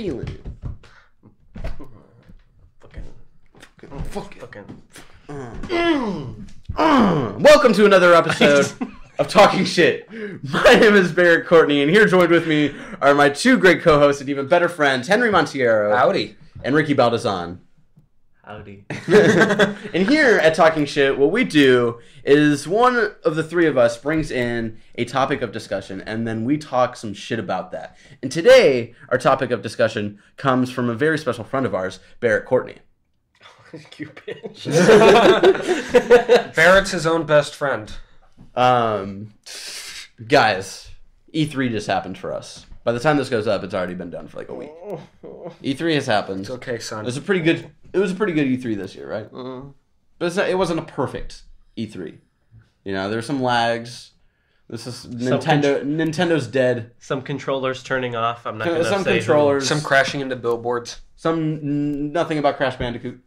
feeling it. Welcome to another episode of Talking Shit. My name is Barrett Courtney, and here joined with me are my two great co-hosts and even better friends, Henry Montiero. Howdy. And Ricky Baldazan. Howdy. And here at Talking Shit, what we do is one of the three of us brings in a topic of discussion, and then we talk some shit about that. And today, our topic of discussion comes from a very special friend of ours, Barrett Courtney. You bitch. Barrett's his own best friend. Guys, E3 just happened for us. By the time this goes up, it's already been done for like a week. E3 has happened. It's okay, son. It was a pretty good E3 this year, right? But it wasn't a perfect E3. You know, there's some lags. This is Nintendo's dead. Some controllers turning off. I'm not going to say some controllers. Some crashing into billboards. Nothing about Crash Bandicoot.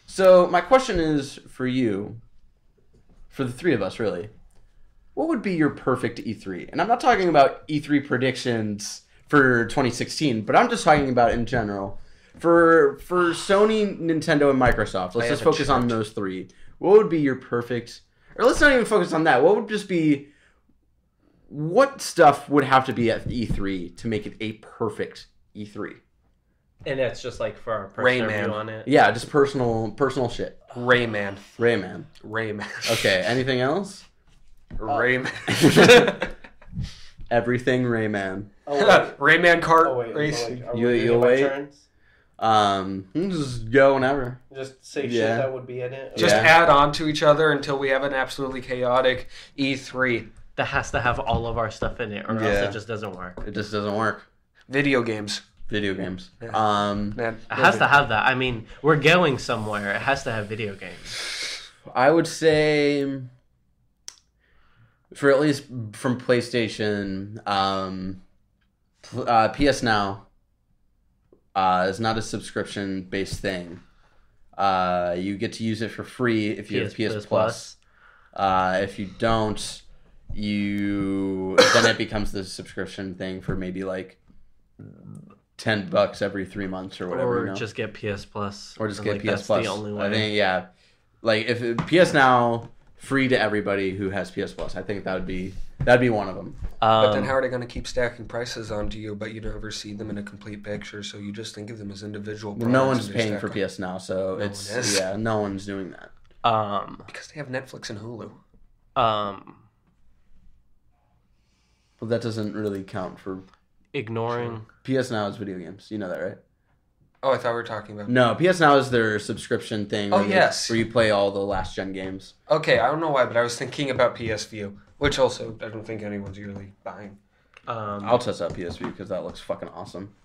So my question is for you, for the three of us, really. What would be your perfect E3? And I'm not talking about E3 predictions for 2016, but I'm just talking about in general. For Sony, Nintendo, and Microsoft, let's just focus on those three. What would be your perfect... Or let's not even focus on that. What would just be... What stuff would have to be at E3 to make it a perfect E3? And that's just like for our personal Rayman. view on it. Yeah, just personal shit. Rayman. Okay, anything else? Rayman. Everything Rayman. Rayman kart race. You'll wait. Just go whenever. Just say shit that would be in it. Just add on to each other until we have an absolutely chaotic E3. That has to have all of our stuff in it, or else it just doesn't work. It just doesn't work. Video games. Man, It has to have that. I mean, we're going somewhere. It has to have video games. I would say, for at least from PlayStation, PS Now is not a subscription-based thing. You get to use it for free if you have PS Plus. If you don't, then it becomes the subscription thing for maybe like $10 every 3 months or whatever. Or just get PS Plus. Or just get PS that's Plus. The only way. I think like if PS Now free to everybody who has PS Plus, I think that'd be one of them. But then how are they going to keep stacking prices onto you, but you never see them in a complete picture, so you just think of them as individual products? No one's paying for PS Now, so no one's doing that. Because they have Netflix and Hulu. But that doesn't really count for... Ignoring... PS Now is video games. You know that, right? Oh, I thought we were talking about... No, PS Now is their subscription thing. Oh, yes. Where you play all the last-gen games. Okay, I don't know why, but I was thinking about PS View, which also I don't think anyone's really buying. I'll test out PS View because that looks fucking awesome.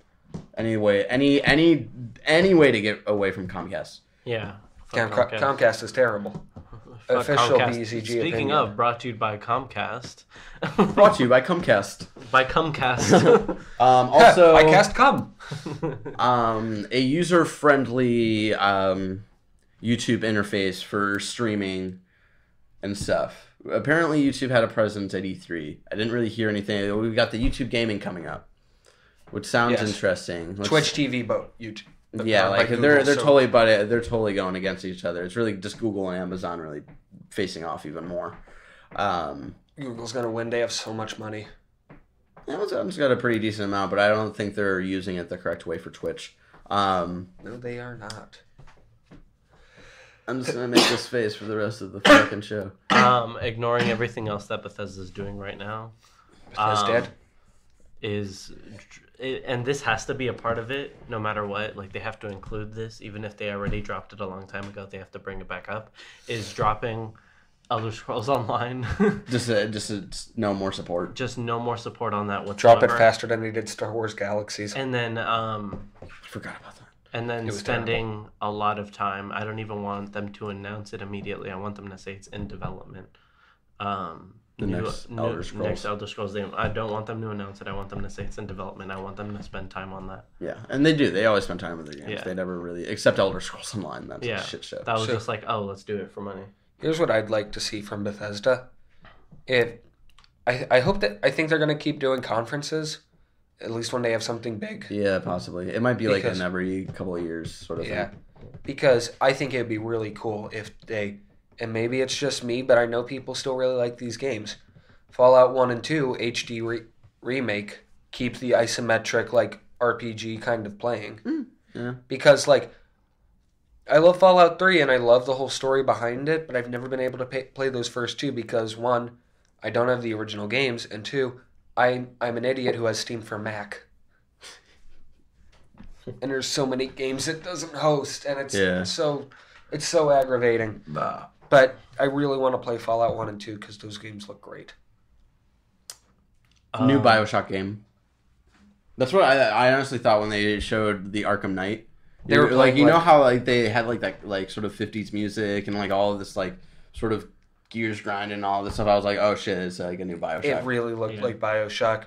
Anyway, any way to get away from Comcast. Yeah. Comcast is terrible. Official Comcast. BZG Speaking opinion. of, brought to you by Comcast. Brought to you by Comcast. By Comcast. Also, by Cast Cum. A user-friendly YouTube interface for streaming and stuff. Apparently, YouTube had a presence at E3. I didn't really hear anything. We've got the YouTube gaming coming up, which sounds interesting. Twitch TV, but YouTube. Yeah, like they're totally going against each other. It's really just Google and Amazon really facing off even more. Google's gonna win. They have so much money. Amazon's got a pretty decent amount, but I don't think they're using it the correct way for Twitch. No, they are not. I'm just gonna make this face for the rest of the fucking show. Ignoring everything else that Bethesda's doing right now. Bethesda And this has to be a part of it, no matter what. Like, they have to include this, even if they already dropped it a long time ago. They have to bring it back up. Is dropping Elder Scrolls Online. just no more support. Just no more support on that whatsoever. Drop it faster than they did Star Wars Galaxies. And then I forgot about that. And then spending a lot of time. I don't even want them to announce it immediately. I want them to say it's in development. Next Elder Scrolls. I don't want them to announce it. I want them to say it's in development. I want them to spend time on that. Yeah, and they do. They always spend time with their games. Yeah. They never really, except Elder Scrolls Online. That's a shit show. That was just like, oh, let's do it for money. Here's what I'd like to see from Bethesda. I think they're going to keep doing conferences At least when they have something big. Yeah, possibly. It might be like Because- in every couple of years sort of Yeah. thing. Because I think it'd be really cool if they, and maybe it's just me, but I know people still really like these games. Fallout 1 and 2 HD remake keep the isometric like RPG kind of playing. Yeah. Because like I love Fallout 3 and I love the whole story behind it, but I've never been able to play those first two because one, I don't have the original games, and two, I'm an idiot who has Steam for Mac. And there's so many games it doesn't host, and it's so aggravating. Bah. But I really want to play Fallout 1 and 2 because those games look great. New Bioshock game. That's what I honestly thought when they showed the Arkham Knight. They were like, playing, you know like- how like they had like that like sort of 50s music and like all of this like sort of gears grinding and all this stuff. I was like, oh shit, it's like a new Bioshock. It really looked like Bioshock.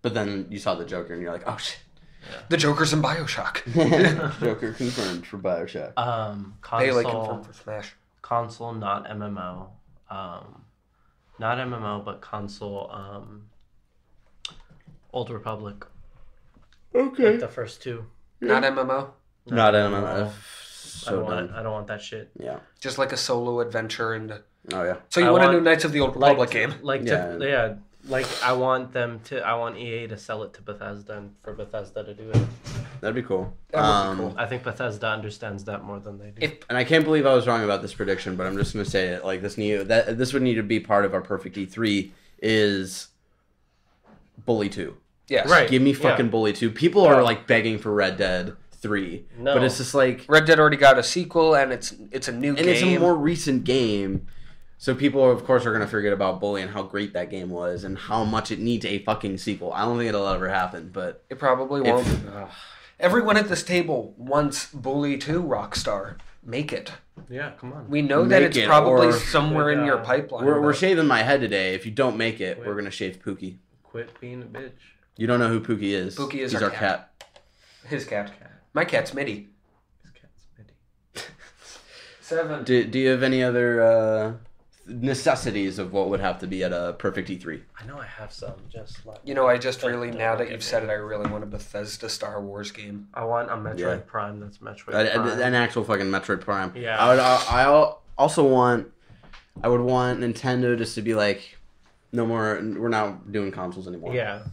But then you saw the Joker and you're like, oh shit. The Joker's in Bioshock. Joker confirmed for Bioshock. Bailey Console, confirmed for Smash. console, not MMO. Not MMO, but console. Old Republic, Okay. like the first two. Not MMO. Not MMO. MMO. I So don't want. done. I don't want that shit. Yeah. Just like a solo adventure. And Oh yeah. so you I want a want- new Knights of the Old Republic game? Like Yeah. yeah, like I want them to. I want EA to sell it to Bethesda and for Bethesda to do it. That'd be cool. That would be cool. I think Bethesda understands that more than they do. And I can't believe I was wrong about this prediction, but I'm just gonna say it. Like this would need to be part of our perfect E3 is Bully 2. Yes. Right. Give me Yeah. fucking Bully 2. People are like begging for Red Dead 3. No. But it's just like Red Dead already got a sequel, and it's a new and game. it's a more recent game. So people of course are gonna forget about Bully and how great that game was and how much it needs a fucking sequel. I don't think it'll ever happen, but It probably won't. Everyone at this table wants Bully 2 Rockstar. Make it. Yeah, come on. We know that Make it's it, probably or- somewhere in your pipeline. we're but- shaving my head today. If you don't make it, we're gonna shave Pookie. Quit being a bitch. You don't know who Pookie is. Pookie is He's our our cat. His cat. My cat's Mitty. This cat's Mitty. 7. Do you have any other necessities of what would have to be at a perfect E3? I know I have some. Just like You know, I just Don't- really, don't now look that at you've me. said it, I really want a Bethesda Star Wars game. I want a Metroid Yeah. Prime. That's Metroid An Prime. actual fucking Metroid Prime. Yeah. I also want. I would want Nintendo just to be like, no more. We're not doing consoles anymore. Yeah.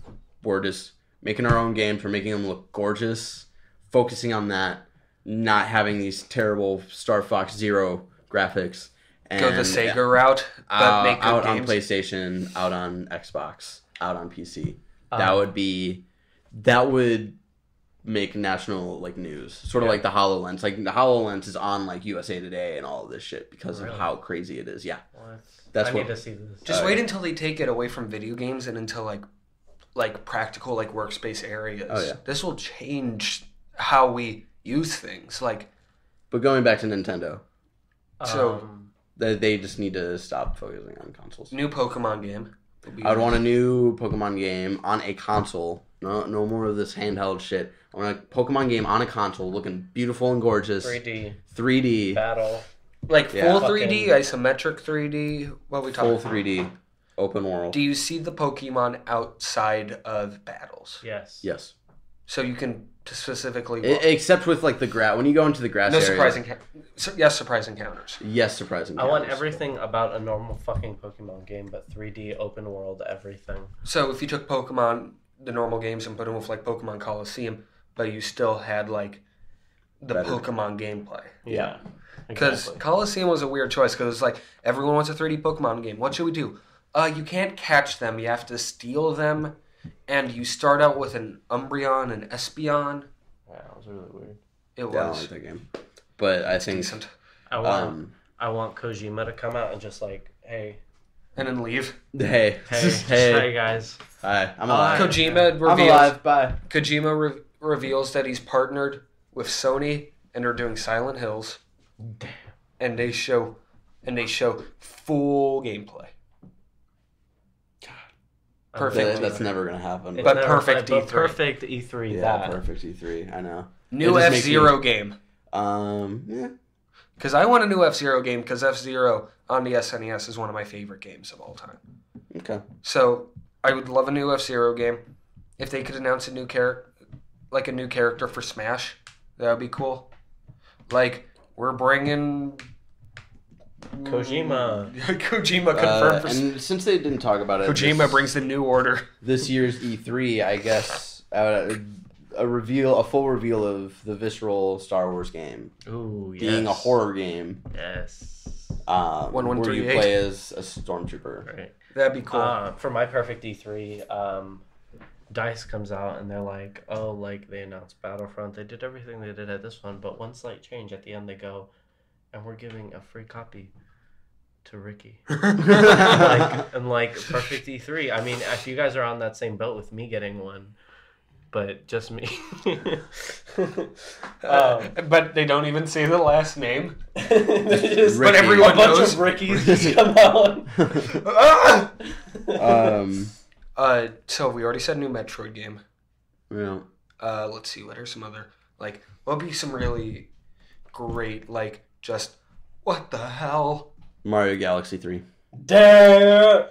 We're just making our own games. We're making them look gorgeous. Focusing on that. Not having these terrible Star Fox Zero graphics. And Go the Sega route, but make good out on games. PlayStation, out on Xbox, out on PC. Um, That would make national like news. Sort of like the HoloLens. Like the HoloLens is on like USA Today and all of this shit because Really? of how crazy it is. Yeah. What? That's I what- need to see this. Just Oh, wait yeah. until they take it away from video games and into like practical like workspace areas. Oh, yeah. This will change how we use things. Like But going back to Nintendo, so- they just need to stop focusing on consoles. new Pokemon game. will be- I would want a new Pokemon game on a console. No more of this handheld shit. I want a Pokemon game on a console looking beautiful and gorgeous. 3D 3D. battle. like Yeah. full Fucking- 3D, isometric 3D. What are we talking? Full 3D. Open world. Do you see the Pokemon outside of battles? Yes. Yes. So you can specifically Except with like the grass. When you go into the grass no area. surprising surprise encounters. Yes, surprising. I want encounters. everything about a normal fucking Pokemon game, but 3D open world everything. So if you took Pokemon, the normal games, and put them with like Pokemon Coliseum, but you still had like the Better. Pokemon gameplay. Yeah. Because Exactly. Coliseum was a weird choice because it's like everyone wants a 3D Pokemon game. What should we do? You can't catch them. You have to steal them, and you start out with an Umbreon and Espeon. Yeah, it was really weird. It Yeah, I don't was like that game. But I think decent. I want Kojima to come out and just like, hey, And then leave. hey, hey, hey, guys. hi, I'm alive. Kojima I'm reveals. alive. Bye. Kojima reveals that he's partnered with Sony and are doing Silent Hills. Damn. And they show full gameplay. Perfect. That's never gonna happen. It's But never perfect fun, but E3. perfect E3. yeah, that. perfect E3. I know. New It just F makes Zero game. Yeah. Because I want a new F Zero game because F Zero on the SNES is one of my favorite games of all time. Okay. So I would love a new F Zero game. if they could announce a new character for Smash, that would be cool. Like, we're bringing Kojima. Kojima confirmed for and since they didn't talk about it, Kojima brings the new order. this year's E3, I guess a full reveal of the Visceral Star Wars game Ooh, yes. being a horror game. Yes. Where you 1138. play as a stormtrooper. Right. That'd be cool. For my perfect E3, DICE comes out and they're like, oh, like they announced Battlefront. They did everything they did at this one, but one slight change at the end. They go, and we're giving a free copy to Ricky. like perfect E3. I mean, if you guys are on that same boat with me getting one, but just me. But they don't even say the last name. Just, but everyone a bunch knows. of Rickies just come out. So we already said new Metroid game. Yeah. Let's see, what are some other, like, what would be some really great, like, just, what the hell? Mario Galaxy 3. Dare!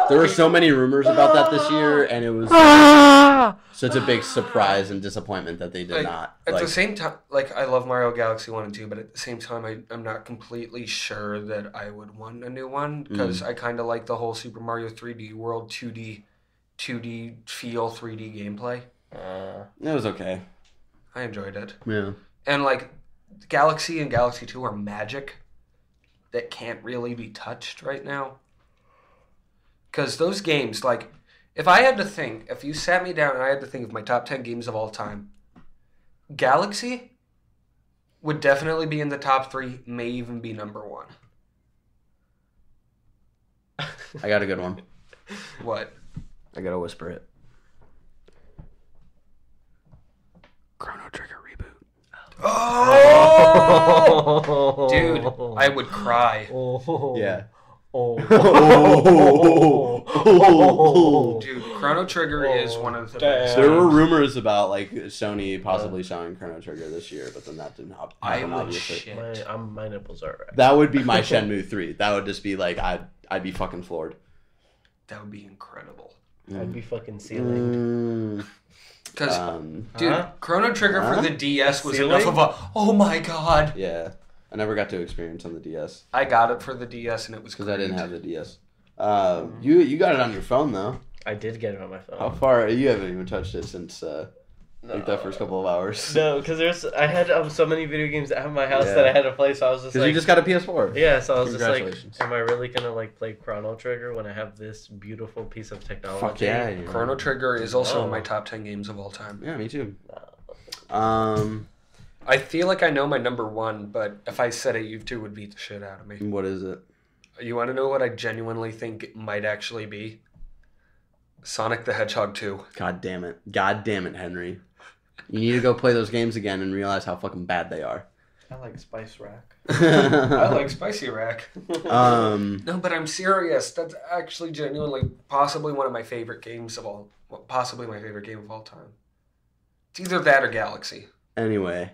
There were so many rumors about that this year, and it was such a big surprise and disappointment that they did not. At the same time, like, I love Mario Galaxy 1 and 2, but at the same time, I'm not completely sure that I would want a new one, because I kind of like the whole Super Mario 3D World 2D feel, 3D gameplay. It was okay. I enjoyed it. Yeah. And, like, Galaxy and Galaxy 2 are magic that can't really be touched right now. Because those games, like, if you sat me down and I had to think of my top 10 games of all time, Galaxy would definitely be in the top 3, may even be number 1. I got a good one. What? I gotta whisper it. Chrono Trigger reboot. Oh! Dude, I would cry. Yeah. Dude, Chrono Trigger is one of the best. There were rumors about like Sony possibly showing Chrono Trigger this year, but then that didn't happen. I would Obviously, shit. My nipples are right. that would be my Shenmue 3. That would just be like I'd be fucking floored. That would be incredible. I'd be fucking ceiling. Because, dude, Chrono Trigger for the DS was Ceiling? enough of a, oh my god. Yeah, I never got to experience on the DS I got it for the DS and it was because great. I didn't have the DS. You got it on your phone though. I did get it on my phone. How far? You haven't even touched it since like the first couple of hours. No, because I had so many video games at my house Yeah. that I had to play, so I was just Because like, you just got a PS4. yeah, so I was just like, Congratulations. am I really gonna like play Chrono Trigger when I have this beautiful piece of technology? Fuck yeah. You know. Chrono Trigger is also Oh. in my top 10 games of all time. Yeah, me too. I feel like I know my number 1, but if I said it, you two would beat the shit out of me. What is it? You want to know what I genuinely think it might actually be? Sonic the Hedgehog 2. God damn it, Henry. You need to go play those games again and realize how fucking bad they are. I like Spice Rack. I like Spicy Rack. Um, No, but I'm serious. That's actually genuinely possibly one of my favorite games of all. Possibly my favorite game of all time. It's either that or Galaxy. Anyway,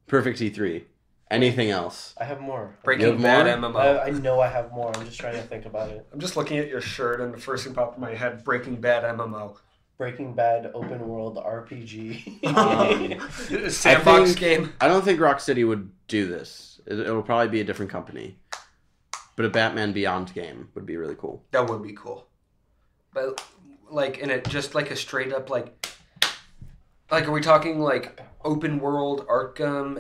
Perfect E3. Anything else? I have more. Breaking have Bad more? MMO. I know I have more. I'm just trying to think about it. I'm just looking at your shirt, and the first thing popped in my head: Breaking Bad MMO. Breaking Bad open world RPG. Sandbox think- game. I don't think Rocksteady would do this. It'll probably be a different company. But a Batman Beyond game would be really cool. That would be cool. But like in it, just like a straight up like are we talking like open world Arkham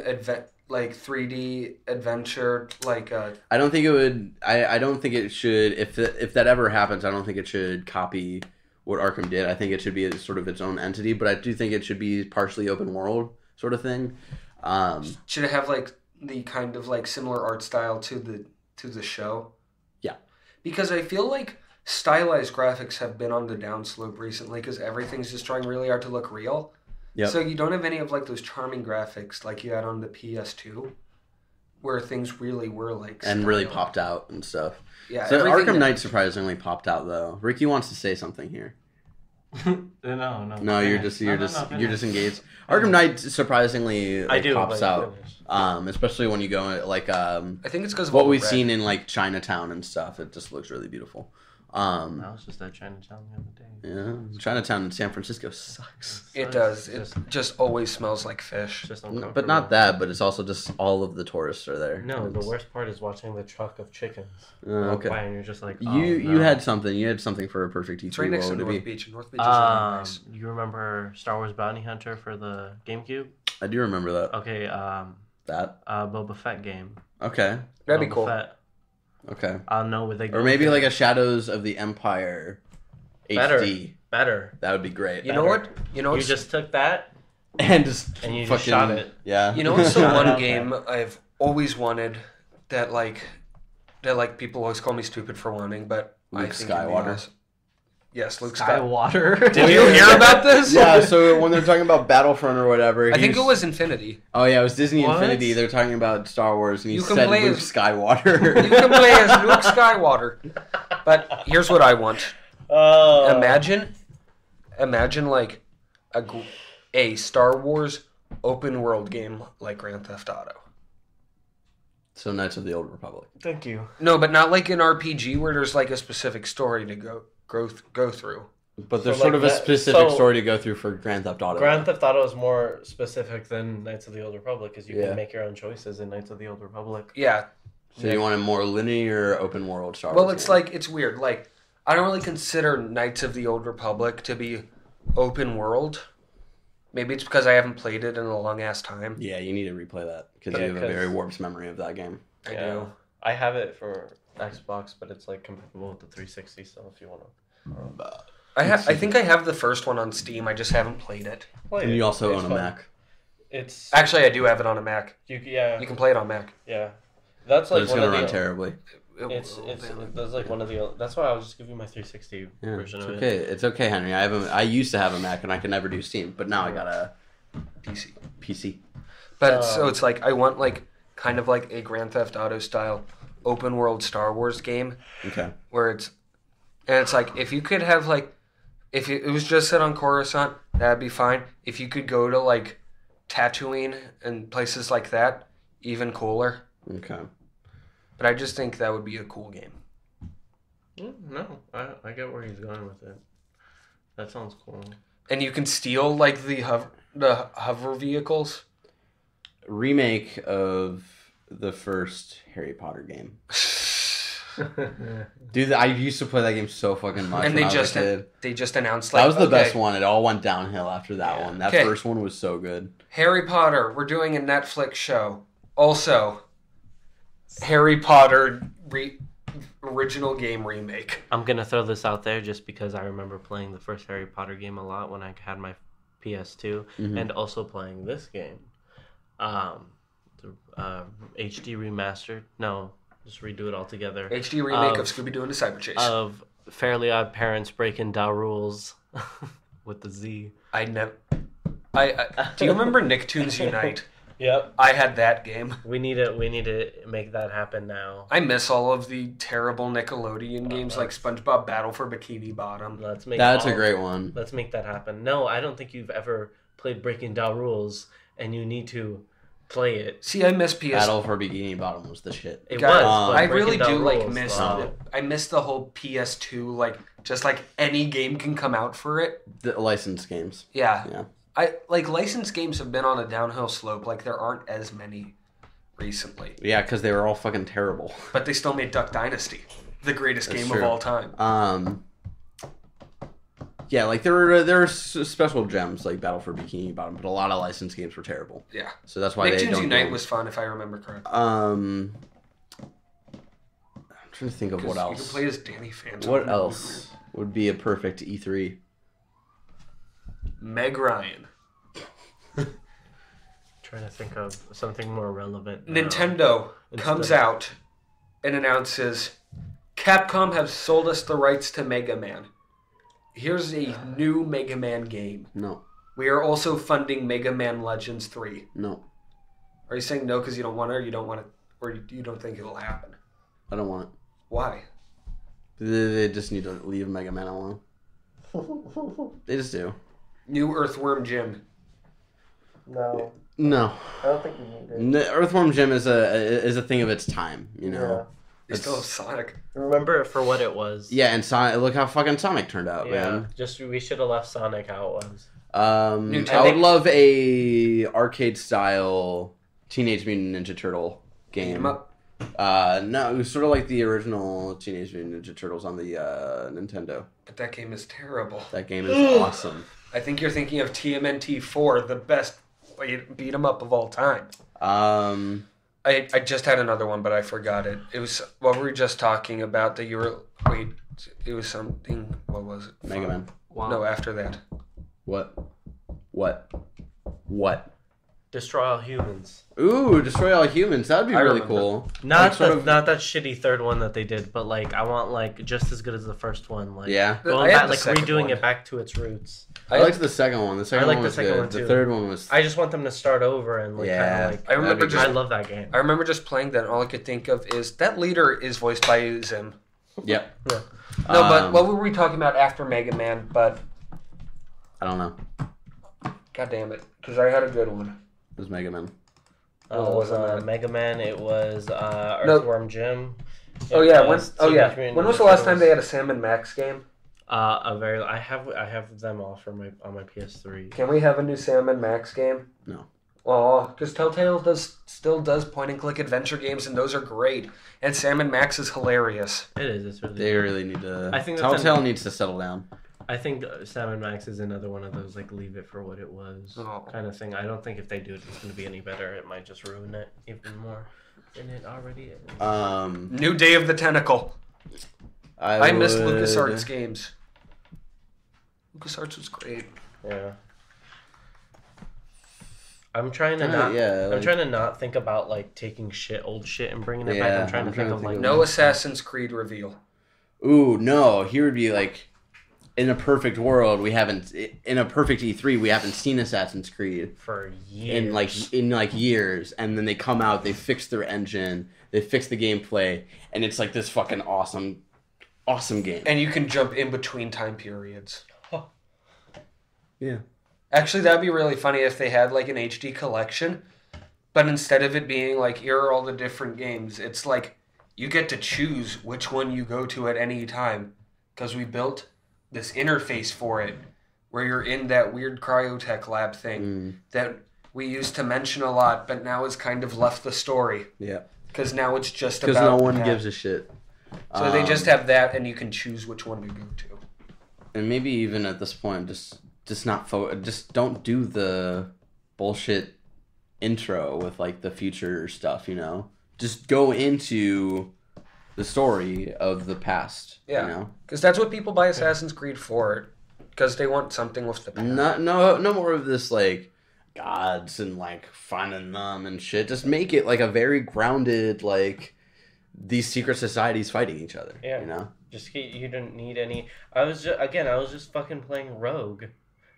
like 3D adventure like I don't think it would. I don't think it should. If that ever happens, I don't think it should copy what Arkham did. I think it should be sort of its own entity. But I do think it should be partially open world sort of thing. should it have like the kind of like similar art style to the show? Yeah. Because I feel like stylized graphics have been on the downslope recently because everything's just trying really hard to look real. Yep. So you don't have any of like those charming graphics like you had on the PS2 where things really were like And really styled. popped out and stuff. Yeah, So everything Arkham that- Knight surprisingly popped out though. Ricky wants to say something here. No. No, you're just engaged. Arkham Knight surprisingly I do, pops but out. finish. Especially when you go like I think it's because what we've seen in like Chinatown and stuff. It just looks really beautiful. I was just at Chinatown the other day. Yeah, Chinatown in San Francisco sucks. It does. It just always smells like fish. Just uncomfortable. But not that. But it's also just all of the tourists are there. No, the It's- worst part is watching the truck of chickens. Okay. By and you're just like, oh, You had something. You had something for a perfect E3. It's right next to What would North it be? Beach, and North Beach is really nice. You remember Star Wars Bounty Hunter for the GameCube? I do remember that. Okay, That. Boba Fett game. Okay. That'd be Boba cool. Fett. Okay. I don't know where they go. Or maybe with like it. a Shadows of the Empire Better. HD. Better. That would be great. You know what? You know You what's, just took that. And just And you fucking, just shot it. Yeah. you know what's the Shout one out game I've always wanted that people always call me stupid for wanting, but I Luke think it'd be Skywalker. awesome. Yes, Luke Skywalker. Skywater. Did you hear about this? Yeah, so when they're talking about Battlefront or whatever, I think it he's- was Infinity. Oh yeah, it was Disney What? Infinity. They're talking about Star Wars, and he You can said play Luke as- Skywalker. You can play as Luke Skywalker. But here's what I want. Oh. Imagine like a Star Wars open world game like Grand Theft Auto. So Knights of the Old Republic. Thank you. No, but not like an RPG where there's like a specific story to go through. But there's So, sort like of a that- specific so- story to go through for Grand Theft Auto. Grand Theft Auto is more specific than Knights of the Old Republic because you Yeah. can make your own choices in Knights of the Old Republic. Yeah. So you want a more linear open world Star Wars? Well, it's game. like it's weird. Like I don't really consider Knights of the Old Republic to be open world. Maybe it's because I haven't played it in a long ass time. Yeah, you need to replay that because Yeah, you have a 'cause- very warped memory of that game. I Yeah. do. I have it for Xbox, but it's like compatible with the 360. So if you want to, I think I have the first one on Steam. I just haven't played it. play And it. you also It's own a fun. Mac. It's Actually, I do have it on a Mac. you You can play it on Mac. yeah. That's But like it's one going of to the. run terribly. That's like one of the. That's why I was just giving you my 360 Yeah, version it's of okay. it. It's okay, Henry. I used to have a Mac and I could never do Steam, but now I got a PC. PC. But it's like I want like kind of like a Grand Theft Auto style open world Star Wars game Okay. where it's like if you could have like if it was just set on Coruscant, that'd be fine. If you could go to like Tatooine and places like that, even cooler. Okay. But I just think that would be a cool game. No, I get where he's going with it. That sounds cool. And you can steal like the hover vehicles. Remake of the first Harry Potter game. Dude, I used to play that game so fucking much. And when they I was a kid. just announced like That was the okay, best one. It all went downhill after that Yeah. one. That Okay. first one was so good. Harry Potter, we're doing a Netflix show. Also, Harry Potter original game remake. I'm gonna throw this out there just because I remember playing the first Harry Potter game a lot when I had my PS2, Mhm. and also playing this game, the HD remastered. No, just redo it all together. HD remake Of- of Scooby-Doo and the Cyber Chase. Of Fairly Odd Parents breaking Da rules with the Z. I never. I do you remember Nicktoons Unite? Yep. I had that game. We need to make that happen now. I miss all of the terrible Nickelodeon games like SpongeBob Battle for Bikini Bottom. Let's make That's a all- great one. Let's make that happen. No, I don't think you've ever played Breaking Da Rules, and you need to play it. See, I miss PS. Battle for Bikini Bottom was the shit. It Guys, was. But I Breaking really Da do like Rules, miss. though. I miss the whole PS2 like just like any game can come out for it. The licensed games. Yeah. Yeah. I like licensed games have been on a downhill slope. Like there aren't as many recently, Yeah, because they were all fucking terrible. but they still made Duck Dynasty the greatest That's game true. of all time. Yeah, like there are special gems like Battle for Bikini Bottom, but a lot of licensed games were terrible. Yeah. So that's why they Nicktoons don't. Unite do was fun if I remember correctly. I'm trying to think of what 'Cause you can else. play as Danny Phantom. What else would be a perfect E3? Meg Ryan. Trying to think of something more relevant. now. Nintendo comes Instead- out and announces Capcom have sold us the rights to Mega Man. Here's a new Mega Man game. No, We are also funding Mega Man Legends 3. no, Are you saying no because you don't want it, or you don't want it, or you don't think it'll happen? I don't want it. Why? They just need to leave Mega Man alone. They just do. New Earthworm Jim. No, No, I don't think you need it. Earthworm Jim is a thing of its time. You know. They still have Sonic. Remember it for what it was. Yeah, and Sonic. Look how fucking Sonic turned out, man. Just we should have left Sonic how it was. I would love a arcade style Teenage Mutant Ninja Turtle game. No, it was sort of like the original Teenage Mutant Ninja Turtles on the Nintendo. But that game is terrible. That game is awesome. I think you're thinking of TMNT 4, the best beat 'em up of all time. I just had another one, but I forgot it. It was what were we just talking about? That you were it was something. What was it? Mega Man. Wow. No, after that. What? Destroy All Humans. Ooh, Destroy All Humans. That would be really remember. cool. Not not that shitty third one that they did, but like I want like just as good as the first one. Like Yeah. going I had back, the like second redoing one. it back to its roots. I liked the second one. The second like one the was second good. one, too. The third one was. I just want them to start over and like Yeah. kind of like. I remember That'd be I good. love that game. I remember just playing that, and all I could think of is that leader is voiced by Zim. Yep. Yeah. No, but what were we talking about after Mega Man? But I don't know. god damn it, because I had a good one. It was Mega Man. No, it wasn't that. Mega Man. It was Earthworm Jim. Oh yeah, was when Teenage Mutant was Ninja the last time Turtles. they had a Sam and Max game? I have them all for on my PS3. Can we have a new Sam and Max game? No. Well, because Telltale still does point and click adventure games, and those are great. And Sam and Max is hilarious. It is. It's really. They really need to. I think that's Telltale needs to settle down. I think Sam and Max is another one of those like leave it for what it was kind of thing. I don't think if they do it, it's going to be any better. It might just ruin it even more than it already is. New Day of the Tentacle. I missed would- LucasArts games. LucasArts was great. Yeah. I'm trying to I'm trying to not think about like taking old shit and bringing it back. Yeah, I'm trying to think of like No Assassin's Creed reveal. Ooh, no. Here would be like, in a perfect world, in a perfect E3, we haven't seen Assassin's Creed for years. in years, and then they come out, they fix their engine, they fix the gameplay, and it's like this fucking awesome game. And you can jump in between time periods. Yeah. Actually, that'd be really funny if they had like an HD collection, but instead of it being like, here are all the different games, it's like you get to choose which one you go to at any time, because we built this interface for it where you're in that weird cryotech lab thing that we used to mention a lot, but now it's kind of left the story. Yeah. Because now it's just about Because no one that. gives a shit. So they just have that, and you can choose which one to go to. And maybe even at this point, just just don't do the bullshit intro with like the future stuff, you know? Just go into the story of the past, Yeah. you know? Because that's what people buy Assassin's Creed for, because they want something with the past. No more of this like gods and like finding them and shit. Just make it like a very grounded like these secret societies fighting each other. Yeah. You know? You didn't need any. I was just fucking playing Rogue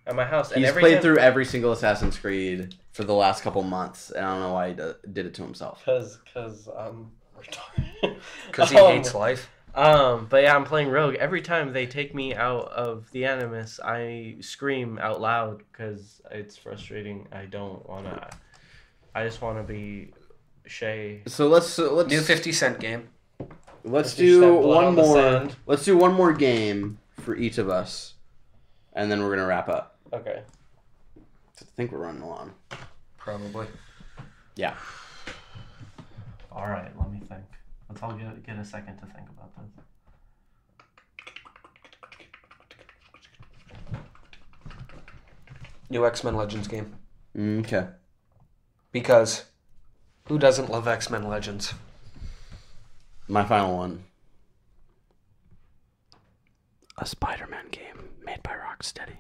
at my house. And He's played through every single Assassin's Creed for the last couple months, and I don't know why he did it to himself. Because I'm retarded. Because he hates life. But yeah, I'm playing Rogue. Every time they take me out of the Animus, I scream out loud because it's frustrating. I don't wanna. I just want to be Shay. So let's New 50 Cent game. let's 50 do Cent Blood one on the more. Sand. Let's do one more game for each of us, and then we're gonna wrap up. Okay. I think we're running along. Probably. Yeah. All right. Let me think. Let's all get a second to think about this. New X-Men Legends game. Okay. Because who doesn't love X-Men Legends? My final one. A Spider-Man game made by Rocksteady.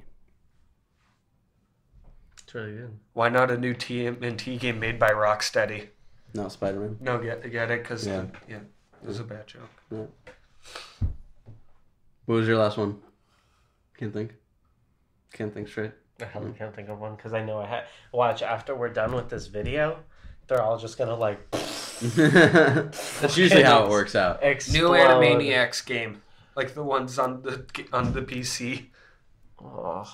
It's really good. Why not a new TMNT game made by Rocksteady? No, Spider-Man. No, get it? Because, Yeah. it was a bad joke. Yeah. What was your last one? Can't think straight. I hell can't think of one because I know I had. Watch, after we're done with this video, they're all just gonna like That's usually how it works out. explode. New Animaniacs game. Like the ones on the PC. Oh.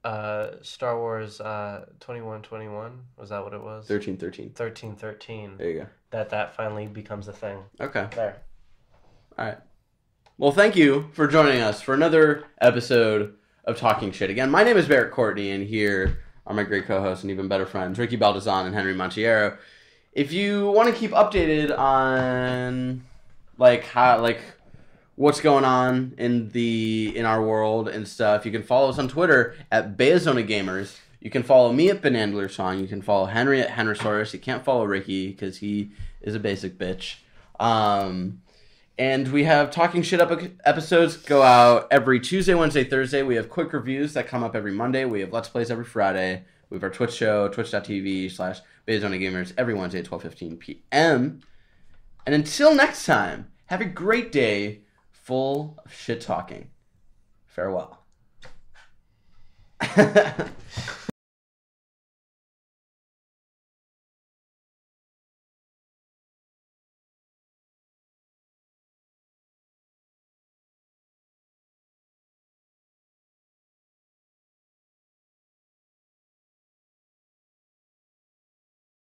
Star Wars 2121, was that what it was? 1313. 1313. There you go. That finally becomes a thing. Okay. There. All right. Well, thank you for joining us for another episode of Talking Shit. Again, my name is Barrett Courtney, and here are my great co-hosts and even better friends, Ricky Baldazan and Henry Montiero. If you want to keep updated on what's going on in our world and stuff, you can follow us on Twitter at Bayazona Gamers. You can follow me at Benandler Song. You can follow Henry at Henrysaurus. You can't follow Ricky because he is a basic bitch. And we have Talking Shit episodes go out every Tuesday, Wednesday, Thursday. We have quick reviews that come up every Monday. We have Let's Plays every Friday. We have our Twitch show, twitch.tv/Bayazona Gamers, every Wednesday at 12:15 p.m. And until next time, have a great day full of shit talking. Farewell.